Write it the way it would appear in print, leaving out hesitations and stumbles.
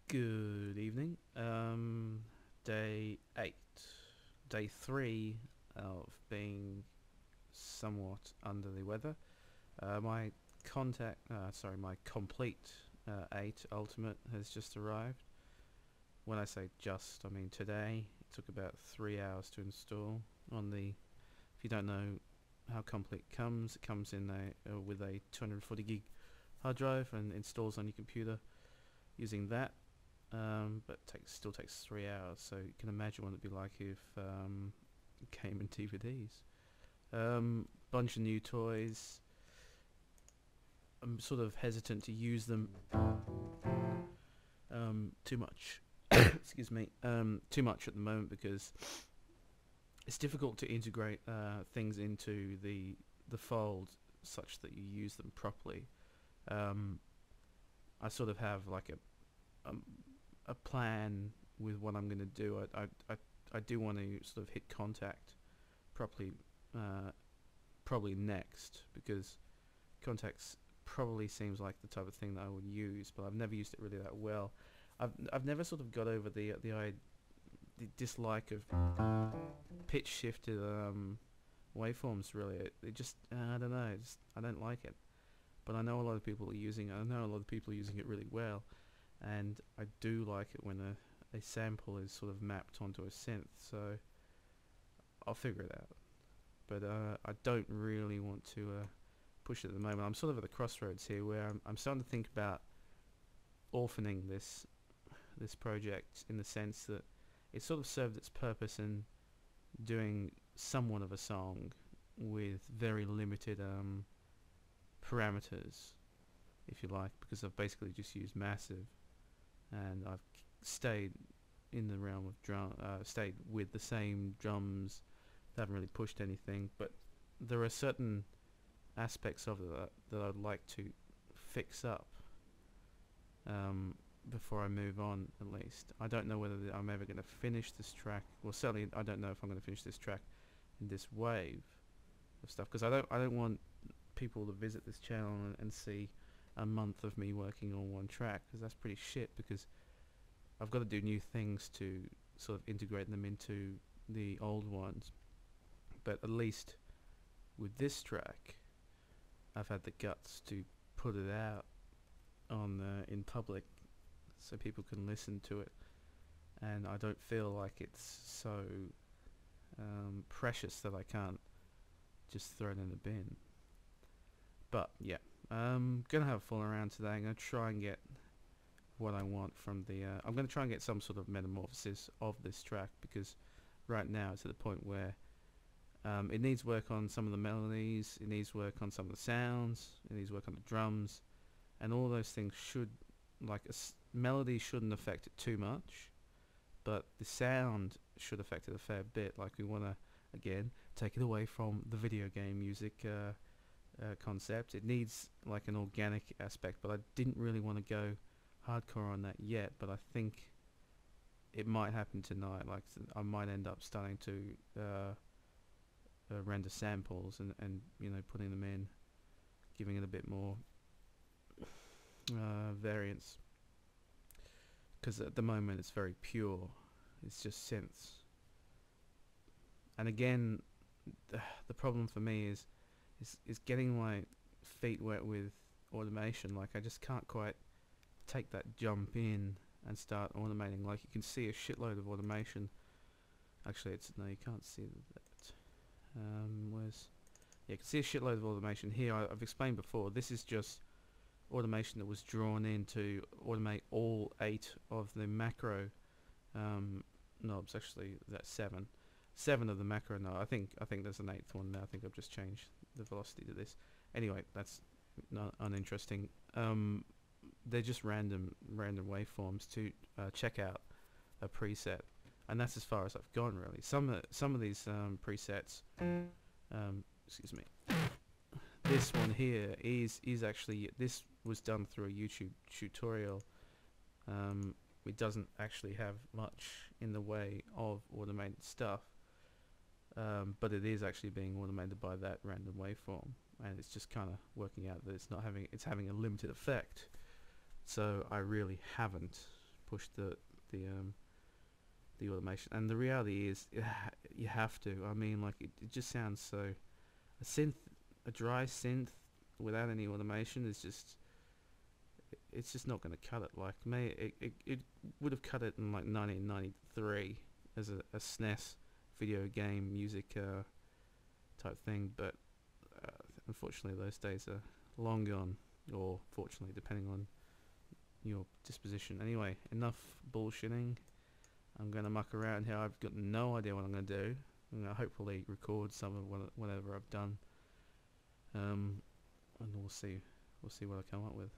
Good evening. Day 8. Day 3 of being somewhat under the weather. My complete 8 Ultimate has just arrived. When I say just, I mean today. It took about 3 hours to install on the, if you don't know how complete comes, it comes in with a 240 gig hard drive and installs on your computer using that. But still takes 3 hours, so you can imagine what it'd be like if it came in DVDs. Bunch of new toys. I'm sort of hesitant to use them too much. Excuse me. Too much at the moment because it's difficult to integrate things into the fold such that you use them properly. I sort of have like a plan with what I'm going to do. I do want to sort of hit contact properly, probably next, because contacts probably seems like the type of thing that I would use, but I've never used it really that well. I've never sort of got over the dislike of pitch shifted waveforms. Really, it just I don't know. I don't like it. But I know a lot of people are using it. I know a lot of people are using it really well, and I do like it when a sample is sort of mapped onto a synth. So I'll figure it out. But I don't really want to push it at the moment. I'm sort of at the crossroads here where I'm starting to think about orphaning this project, in the sense that it sort of served its purpose in doing somewhat of a song with very limited parameters, if you like, because I've basically just used Massive, and I've stayed in the realm of stayed with the same drums. They haven't really pushed anything, but there are certain aspects of it that I'd like to fix up before I move on. At least I don't know whether I'm ever going to finish this track. Well, certainly I don't know if I'm going to finish this track in this wave of stuff, because I don't want people to visit this channel and see a month of me working on one track, because that's pretty shit, because I've got to do new things to sort of integrate them into the old ones. But at least with this track, I've had the guts to put it out on in public so people can listen to it, and I don't feel like it's so precious that I can't just throw it in the bin. But yeah, I'm gonna have a fool around today. I'm gonna try and get what I want from the I'm gonna try and get some sort of metamorphosis of this track, because right now it's at the point where it needs work on some of the melodies, it needs work on some of the sounds, it needs work on the drums, and all those things should, like melody shouldn't affect it too much, but the sound should affect it a fair bit. Like, we want to, again, take it away from the video game music concept. It needs like an organic aspect, but I didn't really want to go hardcore on that yet, but I think it might happen tonight. Like, I might end up starting to render samples and putting them in, giving it a bit more variance, because at the moment it's very pure. It's just synths. And again, the problem for me is getting my feet wet with automation. Like, I just can't quite take that jump in and start automating. Like, you can see a shitload of automation. Actually, no, you can't see that. You can see a shitload of automation here. I've explained before, this is just automation that was drawn in to automate all 8 of the macro knobs. Actually, that's 7 of the macro knobs. I think there's an 8th one now. I think I've just changed the velocity to this. Anyway, that's not uninteresting. They're just random waveforms to check out a preset, and that's as far as I've gone, really. Some of these presets, excuse me, this one here is actually, this was done through a YouTube tutorial. It doesn't actually have much in the way of automated stuff, but it is actually being automated by that random waveform, and it's just kind of working out that it's having a limited effect. So I really haven't push the automation. And the reality is, you have to. I mean, like it just sounds so. A dry synth without any automation is just. It's just not going to cut it. Like it would have cut it in like 1993 as a SNES video game music type thing, but unfortunately those days are long gone, or fortunately, depending on your disposition. Anyway, enough bullshitting. I'm going to muck around here. I've got no idea what I'm going to do. I'm going to hopefully record some of whatever I've done, and we'll see what I come up with.